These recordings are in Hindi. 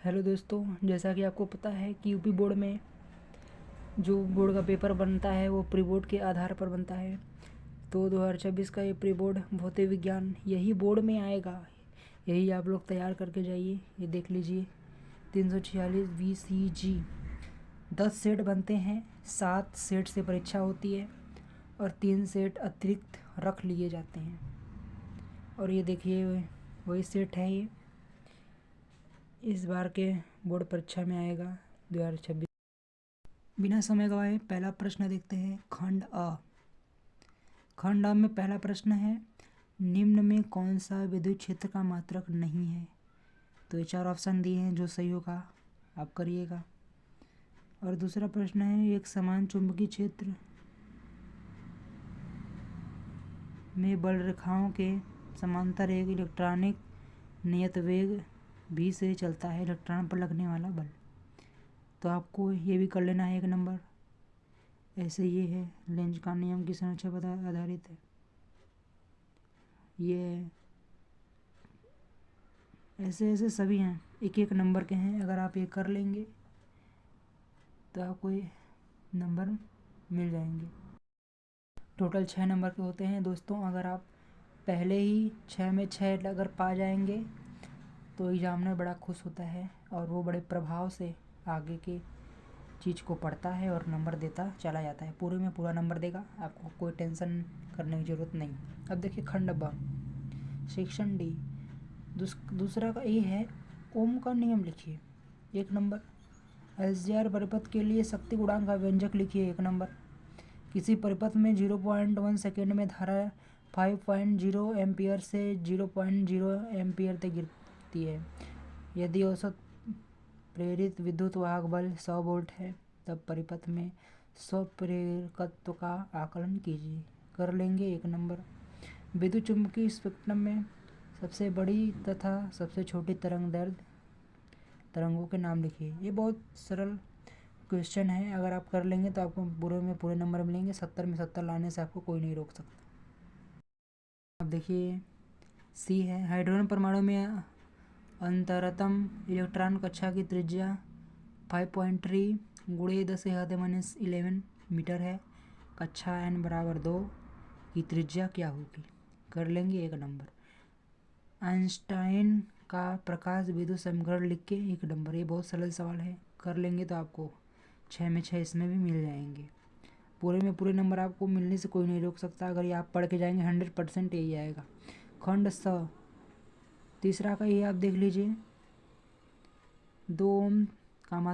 हेलो दोस्तों, जैसा कि आपको पता है कि यूपी बोर्ड में जो बोर्ड का पेपर बनता है वो प्री बोर्ड के आधार पर बनता है। तो 2026 का ये प्री बोर्ड भौतिक विज्ञान यही बोर्ड में आएगा। यही आप लोग तैयार करके जाइए। ये देख लीजिए 346 VCG 10 सेट बनते हैं। 7 सेट से परीक्षा होती है और 3 सेट अतिरिक्त रख लिए जाते हैं। और ये देखिए वही सेट है। ये इस बार के बोर्ड परीक्षा में आएगा 2026। बिना समय गवाए पहला प्रश्न देखते हैं। खंड अ। खंड अ में पहला प्रश्न है, निम्न में कौन सा विद्युत क्षेत्र का मात्रक नहीं है। तो ये 4 ऑप्शन दिए हैं, जो सही होगा आप करिएगा। और दूसरा प्रश्न है, एक समान चुंबकीय क्षेत्र में बल रेखाओं के समांतर एक इलेक्ट्रॉनिक नियत वेग v से चलता है इलेक्ट्रॉन पर लगने वाला बल। तो आपको ये भी कर लेना है 1 नंबर। ऐसे ये है, लेंज का नियम की संरचना पर आधारित है। ये ऐसे ऐसे सभी हैं, 1-1 नंबर के हैं। अगर आप ये कर लेंगे तो आपको ये नंबर मिल जाएंगे। टोटल 6 नंबर के होते हैं दोस्तों। अगर आप पहले ही 6 में 6 अगर पा जाएंगे तो एग्जामिनर बड़ा खुश होता है और वो बड़े प्रभाव से आगे के चीज़ को पढ़ता है और नंबर देता चला जाता है। पूरे में पूरा नंबर देगा, आपको कोई टेंशन करने की ज़रूरत नहीं। अब देखिए खंड ब, सेक्शन डी। दूसरा का ये है, ओम का नियम लिखिए 1 नंबर। एसजीआर परिपथ के लिए शक्ति गुणांक का व्यंजक लिखिए 1 नंबर। किसी परिपथ में 0.1 सेकेंड में धारा 5.0 एम्पियर से 0.0 एम्पियर तक गिरती है। यदि औसत प्रेरित विद्युत वाहक बल 100 वोल्ट है तब परिपथ में स्वप्रेरकत्व का आकलन कीजिए। कर लेंगे 1 नंबर। विद्युत चुम्बकीय स्पेक्ट्रम में सबसे बड़ी तथा सबसे छोटी तरंगों के नाम लिखिए। ये बहुत सरल क्वेश्चन है, अगर आप कर लेंगे तो आपको पूरे में पूरे नंबर मिलेंगे। 70 में 70 लाने से आपको कोई नहीं रोक सकता। अब देखिए सी है, हाइड्रोजन परमाणु में अंतरतम इलेक्ट्रॉन कक्षा की त्रिज्या 5.3 गुणे 10⁻11 मीटर है। कक्षा n बराबर 2 की त्रिज्या क्या होगी। कर लेंगे 1 नंबर। आइंस्टाइन का प्रकाश विद्युत समीकरण लिख के 1 नंबर। ये बहुत सरल सवाल है, कर लेंगे तो आपको 6 में 6 इसमें भी मिल जाएंगे। पूरे में पूरे नंबर आपको मिलने से कोई नहीं रोक सकता। अगर ये आप पढ़ के जाएंगे 100% यही आएगा। खंड स, तीसरा का ये आप देख लीजिए। 2 ओम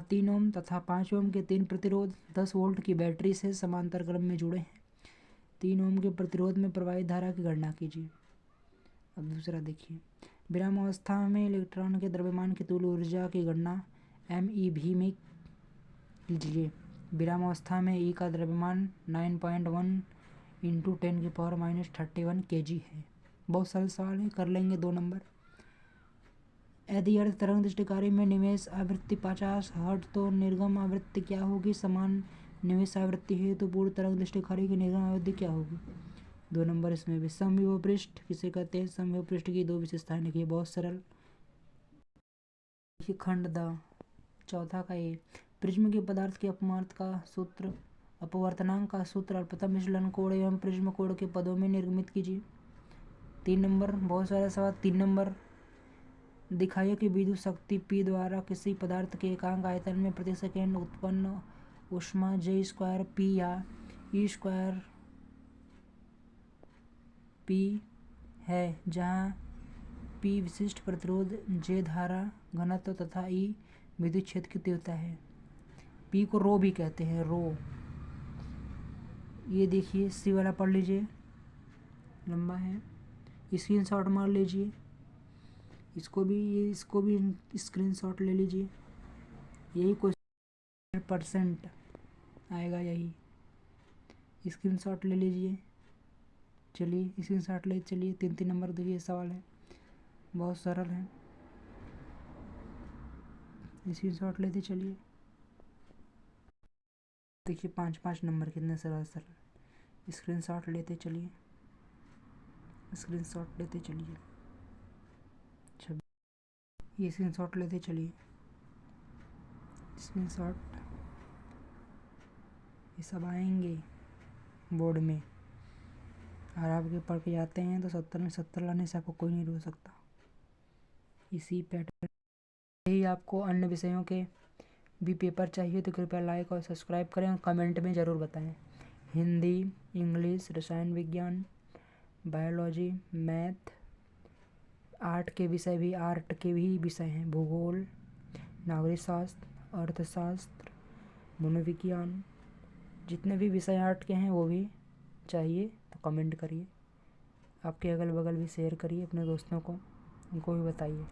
3 ओम तथा 5 ओम के 3 प्रतिरोध 10 वोल्ट की बैटरी से समांतर क्रम में जुड़े हैं। 3 ओम के प्रतिरोध में प्रवाहित धारा की गणना कीजिए। अब दूसरा देखिए, विराम अवस्था में इलेक्ट्रॉन के द्रव्यमान की तुल्य ऊर्जा की गणना MeV में कीजिए। विराम अवस्था में E का द्रव्यमान 9.1 × 10⁻31 kg है। बहुत सरल सवाल है, कर लेंगे 2 नंबर। यदि अर्ध तरंग दृष्टिकारी में निवेश आवृत्ति 50 हर्ट्ज तो निर्गम आवृत्ति क्या होगी। समान निवेश आवृत्ति है तो पूर्ण तरंग दृष्टिकारी की निर्गम आवृत्ति क्या होगी। 2 नंबर इसमें भी। समविभव पृष्ठ किसे कहते हैं। समविभव पृष्ठ की 2 विशेषताएं लिखिए, बहुत सरल। देखिए खंड द, चौथा का ये, प्रिज्म के पदार्थ के अपवर्तनांक का सूत्र, अपवर्तनांक का सूत्र अल्पतम विचलन कोण एवं प्रिज्म कोण के पदों में निर्गमित कीजिए। 3 नंबर। बहुत सारा सवाल। 3 नंबर, दिखाइए कि विद्युत शक्ति P द्वारा किसी पदार्थ के एकांक आयतन में प्रति सेकेंड उत्पन्न ऊष्मा J² P या E² P है, जहाँ P विशिष्ट प्रतिरोध, J धारा घनत्व तथा E विद्युत क्षेत्र की तीव्रता है। P को रो भी कहते हैं, रो। ये देखिए सी वाला पढ़ लीजिए, लंबा है, स्क्रीनशॉट मार लीजिए। इसको भी स्क्रीनशॉट ले लीजिए। यही क्वेश्चन % आएगा, यही स्क्रीनशॉट ले लीजिए। चलिए स्क्रीनशॉट ले चलिए। 3-3 नंबर देखिए सवाल है, बहुत सरल है, स्क्रीनशॉट लेते चलिए। देखिए 5-5 नंबर कितने सरल सरल। स्क्रीनशॉट लेते चलिए, स्क्रीनशॉट लेते चलिए। ये स्क्रीनशॉट लेते चलिए। स्क्रीनशॉट, ये सब आएंगे बोर्ड में। अगर आपके पढ़ के जाते हैं तो 70 में 70 लाने से आपको कोई नहीं रोक सकता। इसी पैटर्न यही आपको अन्य विषयों के भी पेपर चाहिए तो कृपया लाइक और सब्सक्राइब करें और कमेंट में ज़रूर बताएं। हिंदी, इंग्लिश, रसायन विज्ञान, बायोलॉजी, मैथ, आर्ट के भी विषय हैं, भूगोल, नागरिक शास्त्र, अर्थशास्त्र, मनोविज्ञान, जितने भी विषय आर्ट के हैं वो भी चाहिए तो कमेंट करिए। आपके अगल बगल भी शेयर करिए अपने दोस्तों को, उनको भी बताइए।